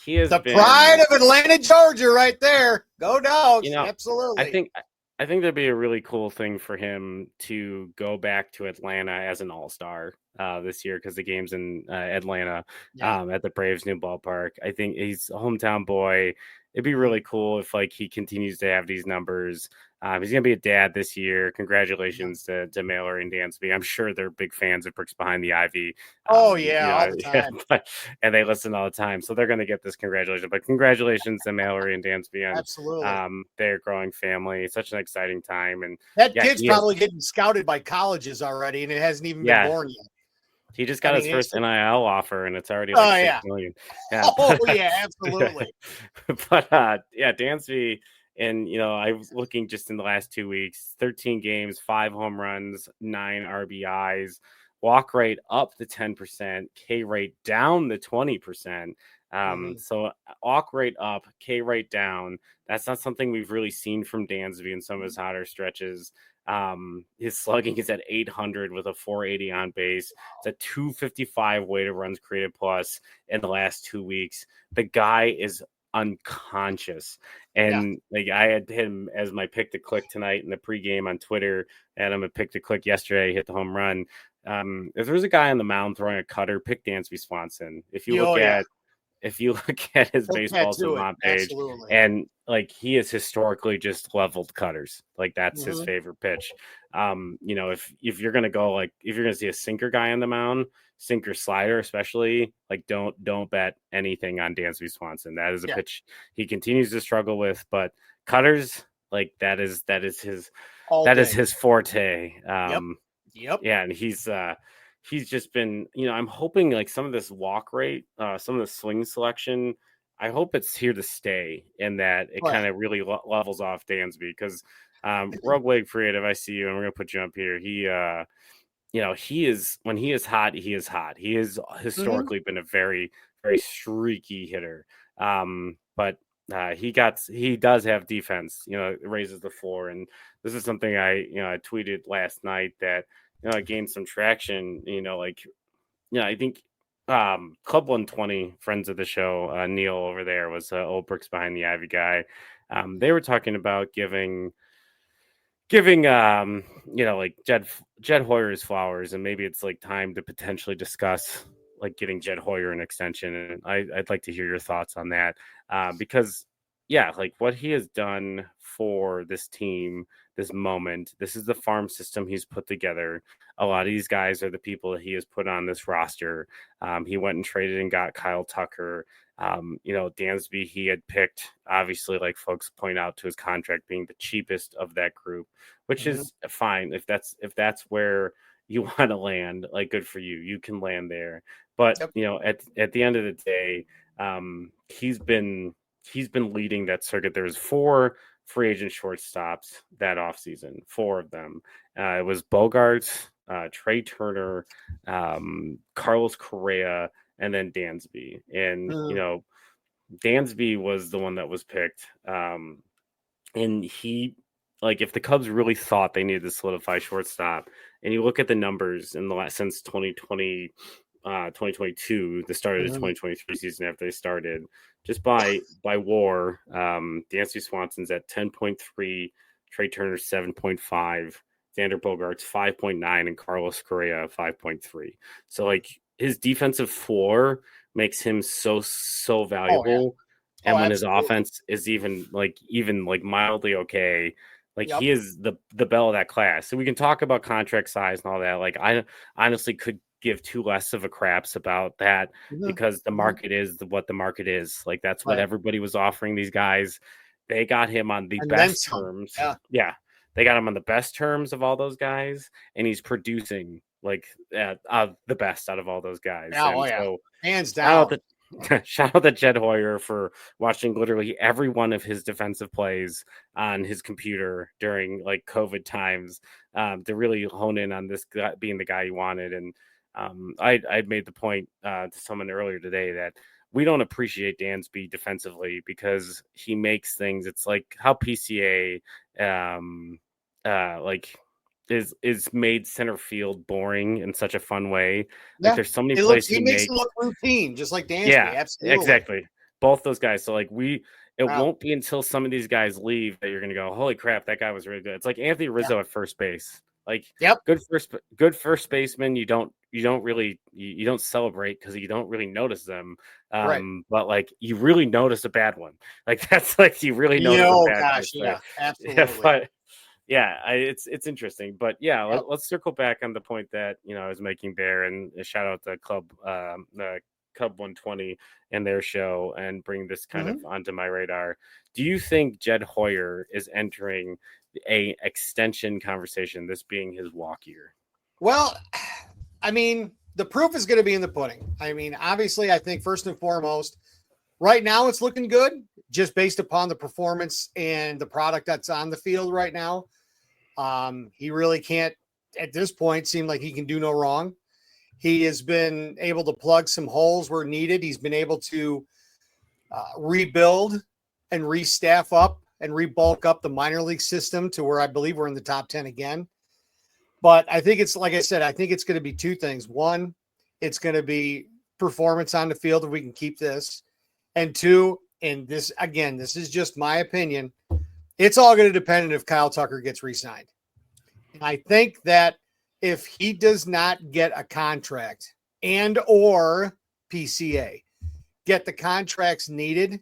He has the been pride of Atlanta, Georgia, right there. Go Dogs! Absolutely. I think that'd be a really cool thing for him to go back to Atlanta as an all-star this year, because the game's in Atlanta at the Braves' new ballpark. I think he's a hometown boy. It'd be really cool if he continues to have these numbers. He's going to be a dad this year. Congratulations to Mallory and Dansby. I'm sure they're big fans of Bricks Behind the Ivy. All the time. And they listen all the time. So they're going to get this congratulations. But congratulations to Mallory and Dansby on absolutely their growing family. It's such an exciting time. And that kid's probably getting scouted by colleges already, and it hasn't even been born yet. He just got his first NIL offer, and it's already $6 million. Absolutely. But Dansby, and I was looking just in the last 2 weeks, 13 games, 5 home runs, 9 RBIs, walk rate up to 10%, K rate down to 20%. So walk rate up, K rate down. That's not something we've really seen from Dansby in some of his hotter stretches. His slugging is at 800 with a 480 on base. It's a 255 weighted runs created plus in the last 2 weeks. The guy is unconscious, and I had him as my pick to click tonight in the pregame on Twitter. Had him a pick to click yesterday. Hit the home run. If there's a guy on the mound throwing a cutter, pick Dansby Swanson. If you look at his baseball savant page, and he has historically just leveled cutters. That's his favorite pitch. If you're gonna go if you're gonna see a sinker guy on the mound, sinker slider especially, don't bet anything on Dansby Swanson. That is a pitch he continues to struggle with, but cutters, that is his forte. And he's just been, I'm hoping some of this walk rate, some of the swing selection, I hope it's here to stay, and that it kind of really levels off Dansby, because Rogue Wig Creative, I see you, and we're going to put you up here. He is, when he is hot, he is hot. He has historically been a very, very streaky hitter. But he does have defense, it raises the floor. And this is something I tweeted last night that, I gained some traction, I think Club 120, friends of the show, Neil over there was old Bricks Behind the Ivy guy. They were talking about giving Jed Hoyer his flowers, and maybe it's time to potentially discuss getting Jed Hoyer an extension. And I'd like to hear your thoughts on that, because what he has done for this team, this moment, this is the farm system he's put together. A lot of these guys are the people that he has put on this roster. He went and traded and got Kyle Tucker. Dansby, he had picked, obviously, folks point out, to his contract being the cheapest of that group, which is fine. If that's where you want to land, good for you. You can land there. But at the end of the day, he's been leading that circuit. There's 4 free agent shortstops that offseason, 4 of them. It was Bogarts, Trey Turner, Carlos Correa, and then Dansby. And Dansby was the one that was picked. And he, like, if the Cubs really thought they needed to solidify shortstop, and you look at the numbers in the last since 2022, the start of the 2023 season after they started, just by WAR, Dansby Swanson's at 10.3, Trey Turner 7.5, Xander Bogaerts 5.9, and Carlos Correa 5.3. So like his defensive floor makes him so valuable. And when absolutely. His offense is even mildly okay, like he is the belle of that class. So we can talk about contract size and all that. Like I honestly could give 2 less of a craps about that because the market is what the market is. Like that's what everybody was offering these guys. They got him on the best terms. Yeah. They got him on the best terms of all those guys, and he's producing like the best out of all those guys. So, hands down. Shout out to Jed Hoyer for watching literally every one of his defensive plays on his computer during like COVID times to really hone in on this guy being the guy he wanted. And I made the point to someone earlier today that we don't appreciate Dansby defensively because he makes things. It's like how PCA is made center field boring in such a fun way. Like there's so many plays he makes it look routine, just like Dansby. Yeah, absolutely, exactly. Both those guys. So like won't be until some of these guys leave that you're gonna go, holy crap, that guy was really good. It's like Anthony Rizzo at first base. Like good first baseman. You don't celebrate because you don't really notice them. But like you really notice a bad one. Like that's like you really notice a bad one. Absolutely. Yeah, it's interesting, but let's circle back on the point that I was making there, and a shout out to Cub 120 and their show, and bring this kind of onto my radar. Do you think Jed Hoyer is entering a extension conversation, this being his walk year? Well, I mean, the proof is going to be in the pudding. I mean, obviously, I think first and foremost, right now it's looking good, just based upon the performance and the product that's on the field right now. He really can't, at this point, seem like he can do no wrong. He has been able to plug some holes where needed. He's been able to rebuild and restaff up and rebulk up the minor league system to where I believe we're in the top 10 again. But I think it's, like I said, I think it's going to be 2 things. 1, it's going to be performance on the field if we can keep this. And 2, and this, again, this is just my opinion, it's all going to depend if Kyle Tucker gets re-signed. And I think that if he does not get a contract and or PCA get the contracts needed,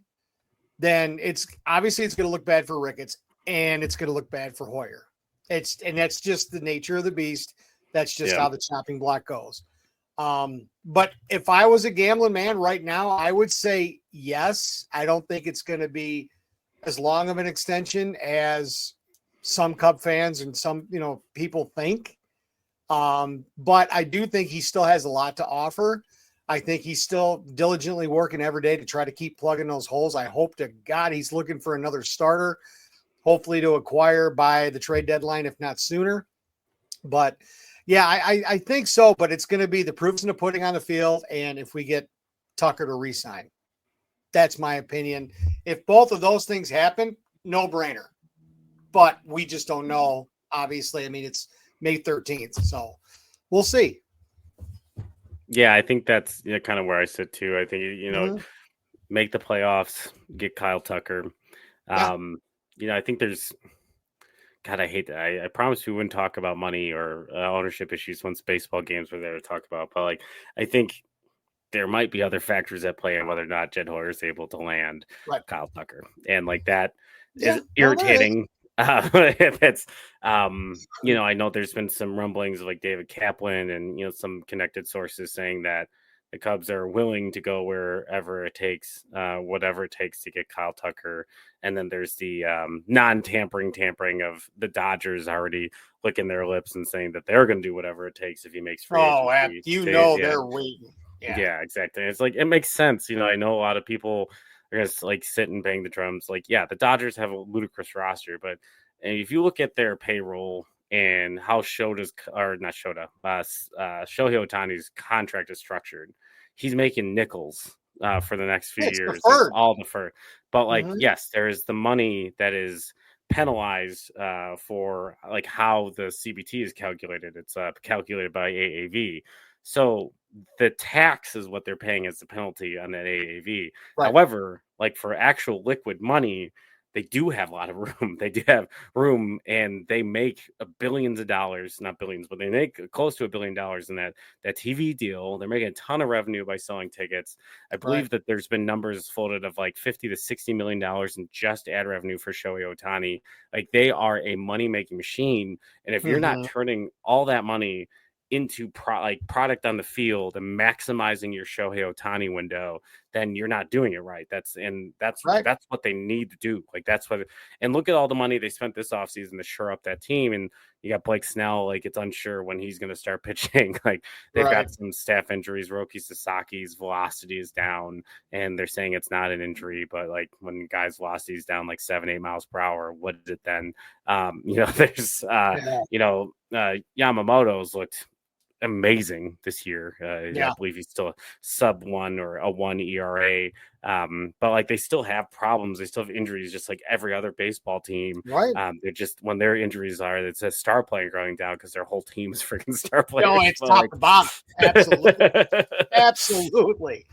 then it's obviously it's going to look bad for Ricketts and it's going to look bad for Hoyer. And that's just the nature of the beast. That's just how the chopping block goes. But if I was a gambling man right now, I would say yes. I don't think it's going to be as long of an extension as some Cub fans and some, people think. But I do think he still has a lot to offer. I think he's still diligently working every day to try to keep plugging those holes. I hope to God he's looking for another starter, hopefully to acquire by the trade deadline, if not sooner. But yeah, I think so, but it's going to be the proofs in the pudding on the field. And if we get Tucker to re-sign, that's my opinion. If both of those things happen, no brainer, but we just don't know. Obviously, I mean, it's May 13th, so we'll see. Yeah, I think that's kind of where I sit too. I think, make the playoffs, get Kyle Tucker. I think there's, God, I hate that. I promised we wouldn't talk about money or ownership issues once baseball games were there to talk about. But like, I think there might be other factors at play on whether or not Jed Hoyer is able to land Kyle Tucker. And like that is irritating. It's, I know there's been some rumblings of like David Kaplan and, some connected sources saying that the Cubs are willing to go wherever it takes, whatever it takes to get Kyle Tucker. And then there's the tampering of the Dodgers already licking their lips and saying that they're going to do whatever it takes if he makes free agency. They're waiting. Yeah, exactly. It's like it makes sense. I know a lot of people are gonna like sit and bang the drums. Like, yeah, the Dodgers have a ludicrous roster, but if you look at their payroll and how Shohei Ohtani's contract is structured, he's making nickels for the next few years. Deferred. All deferred. But like, yes, there is the money that is penalized for like how the CBT is calculated. It's calculated by AAV. So the tax is what they're paying as the penalty on that AAV. Right. However, like for actual liquid money, they do have a lot of room. They do have room, and they make billions of dollars, not billions, but they make close to $1 billion in that TV deal. They're making a ton of revenue by selling tickets. I believe that there's been numbers floated of like $50 to $60 million in just ad revenue for Shohei Ohtani. Like they are a money-making machine. And if you're not turning all that money into product on the field and maximizing your Shohei Ohtani window, then you're not doing it right. That's what they need to do. Like and look at all the money they spent this offseason to shore up that team. And you got Blake Snell, like it's unsure when he's going to start pitching. Like they've got some staff injuries. Roki Sasaki's velocity is down, and they're saying it's not an injury, but like when guys' velocity is down like 7-8 miles per hour, what is it then? There's Yamamoto's looked amazing this year. I believe he's still a sub 1 or a 1 ERA. But like they still have problems. They still have injuries, just like every other baseball team. Right. They're just when their injuries are, it's a star player going down because their whole team is freaking star players. No, it's top to bottom. Absolutely. Absolutely.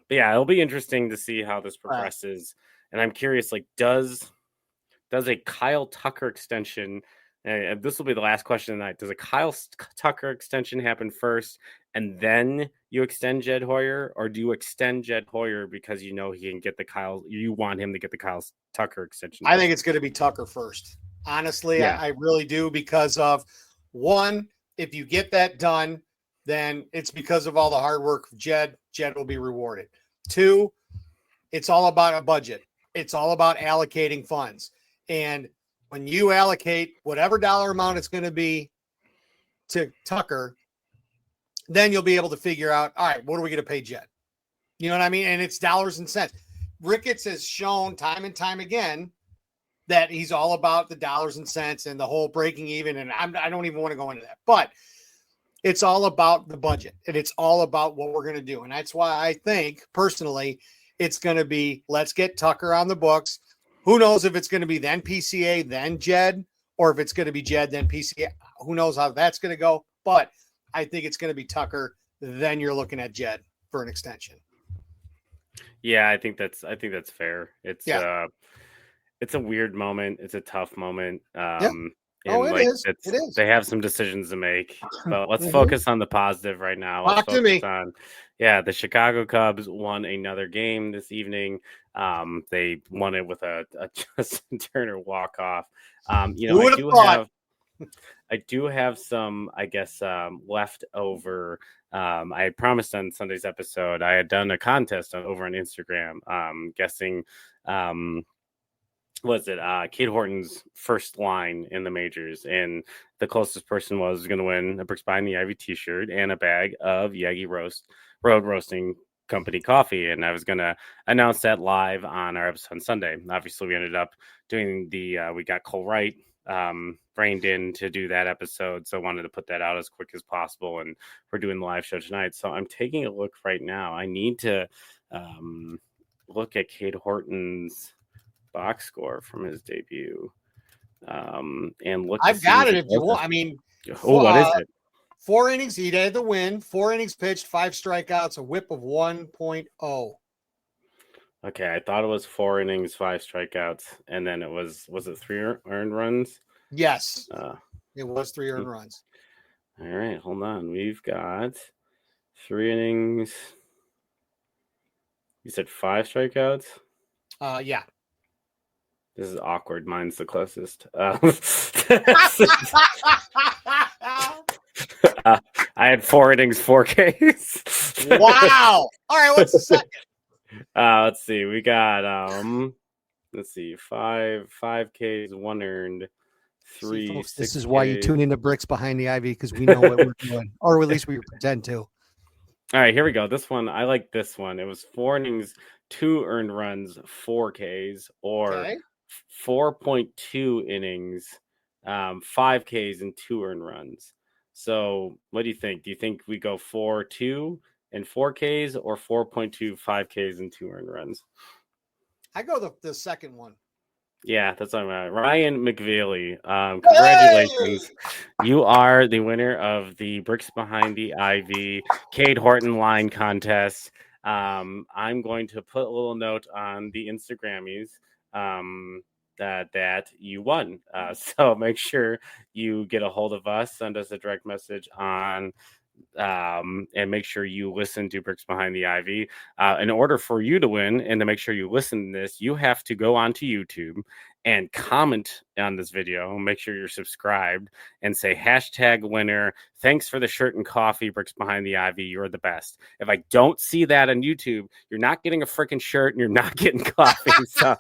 But yeah, it'll be interesting to see how this progresses. And I'm curious, like, does a Kyle Tucker extension? And this will be the last question tonight. Does a Kyle Tucker extension happen first, and then you extend Jed Hoyer, or do you extend Jed Hoyer because he can get you want him to get the Kyle Tucker extension? I think it's going to be Tucker first. Honestly, I really do, because of one, if you get that done, then it's because of all the hard work of Jed. Jed will be rewarded. Two, it's all about a budget. It's all about allocating funds. And when you allocate whatever dollar amount it's going to be to Tucker, then you'll be able to figure out, all right, what are we going to pay Jed? You know what I mean? And it's dollars and cents. Ricketts has shown time and time again that he's all about the dollars and cents and the whole breaking even. And I don't even want to go into that, but it's all about the budget, and it's all about what we're going to do. And that's why I think personally, it's going to be, let's get Tucker on the books. Who knows if it's going to be then PCA, then Jed, or if it's going to be Jed, then PCA. Who knows how that's going to go? But I think it's going to be Tucker. Then you're looking at Jed for an extension. Yeah, I think that's fair. It's a weird moment. It's a tough moment. It is. They have some decisions to make, but let's focus on the positive right now. Talk to me. The Chicago Cubs won another game this evening. They won it with a Justin Turner walk-off. I do have some, leftover. I had promised on Sunday's episode, I had done a contest over on Instagram, guessing, Cade Horton's first line in the majors, and the closest person was going to win a Brooks by the Ivy t-shirt and a bag of Yagi Road Roasting Company coffee, and I was going to announce that live on our episode on Sunday. Obviously, we ended up doing we got Cole Wright reined in to do that episode, so I wanted to put that out as quick as possible, and we're doing the live show tonight. So I'm taking a look right now. I need to look at Cade Horton's box score from his debut, and look. I've got it if you want. I mean, what is it? 4 innings. He had the win. 4 innings pitched, 5 strikeouts, a WHIP of 1.0. Okay, I thought it was 4 innings, 5 strikeouts, and then it was it 3 earned runs? Yes, it was 3 earned runs. All right, hold on. We've got 3 innings. You said 5 strikeouts? Yeah. This is awkward. Mine's the closest. I had 4 innings, 4 Ks. Wow. All right, what's the second? Let's see. We got 5 Ks, 1 earned, 3. Folks, this is why you tune into Bricks Behind the Ivy, because we know what we're doing, or at least we pretend to. All right, here we go. This one, I like this one. It was 4 innings, 2 earned runs, 4 Ks, or 4.2 innings, 5 Ks, and 2 earned runs. So, what do you think? Do you think we go 4.2 and 4 Ks, or 4.2, 5 Ks, and 2 earned runs? I go the second one. Yeah, that's what I'm at. Ryan McVeely, congratulations. Hey! You are the winner of the Bricks Behind the Ivy Cade Horton line contest. I'm going to put a little note on the Instagrammies that you won. So make sure you get a hold of us, send us a direct message on and make sure you listen to Bricks Behind the Ivy. In order for you to win and to make sure you listen to this, you have to go onto YouTube and comment on this video. Make sure you're subscribed and say #winner. Thanks for the shirt and coffee, Bricks Behind the Ivy. You're the best. If I don't see that on YouTube, you're not getting a freaking shirt and you're not getting coffee. So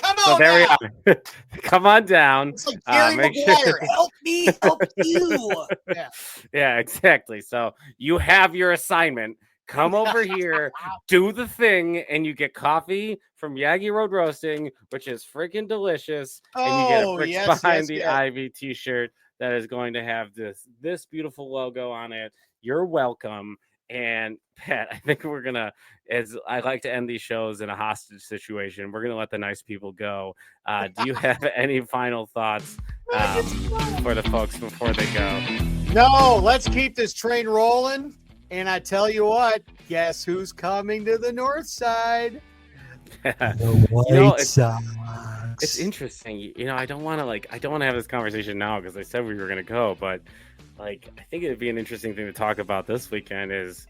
come on, so there we are. Come on down. It's like Gary McGuire. Sure... Help me, help you. Yeah, exactly. So you have your assignment. Come over here, do the thing, and you get coffee from Yagi Road Roasting, which is freaking delicious. And you get a Bricks Behind the Ivy t-shirt that is going to have this beautiful logo on it. You're welcome. And Pat, I think we're gonna, as I like to end these shows in a hostage situation, we're gonna let the nice people go. Do you have any final thoughts for the folks before they go? No, let's keep this train rolling. And I tell you what, guess who's coming to the north side? The White Sox. It's interesting. I don't want to have this conversation now because I said we were gonna go, but I think it'd be an interesting thing to talk about this weekend is,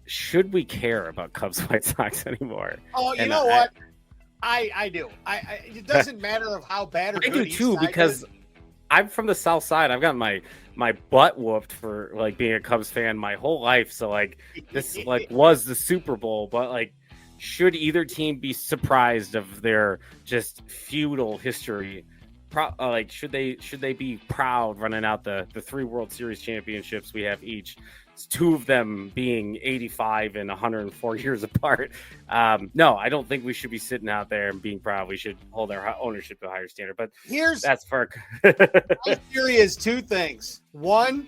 should we care about Cubs White Sox anymore? Oh, you know what? I do. It doesn't matter of how bad or good. I do too, because I'm from the South Side. I've got my butt whooped for being a Cubs fan my whole life. So this was the Super Bowl, but should either team be surprised of their just feudal history? Should they be proud running out the 3 World Series championships we have each? It's 2 of them being 85 and 104 years apart. No, I don't think we should be sitting out there and being proud. We should hold our ownership to a higher standard. But that's for my theory is 2 things. One,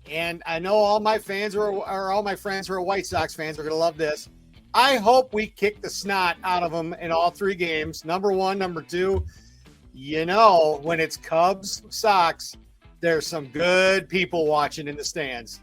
and I know all my fans or all my friends who are White Sox fans are going to love this. I hope we kick the snot out of them in all 3 games. Number 1, number 2. When it's Cubs, Sox, there's some good people watching in the stands.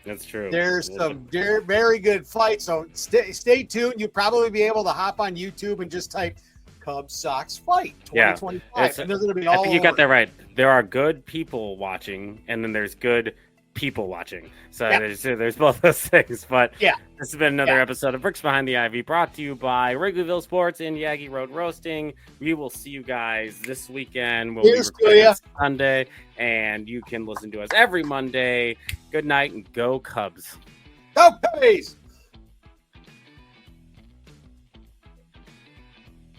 That's true. There's some very good fights. So stay tuned. You'll probably be able to hop on YouTube and just type Cubs Sox fight 2025. Yeah, and they're going to be I think you got that right. There are good people watching, and then there's good people watching. So there's both those things. But this has been another episode of Bricks Behind the Ivy, brought to you by Wrigleyville Sports and Yagi Road Roasting. We will see you guys this weekend. We'll be recording Sunday, and you can listen to us every Monday. Good night and go Cubs. Go Cubbies!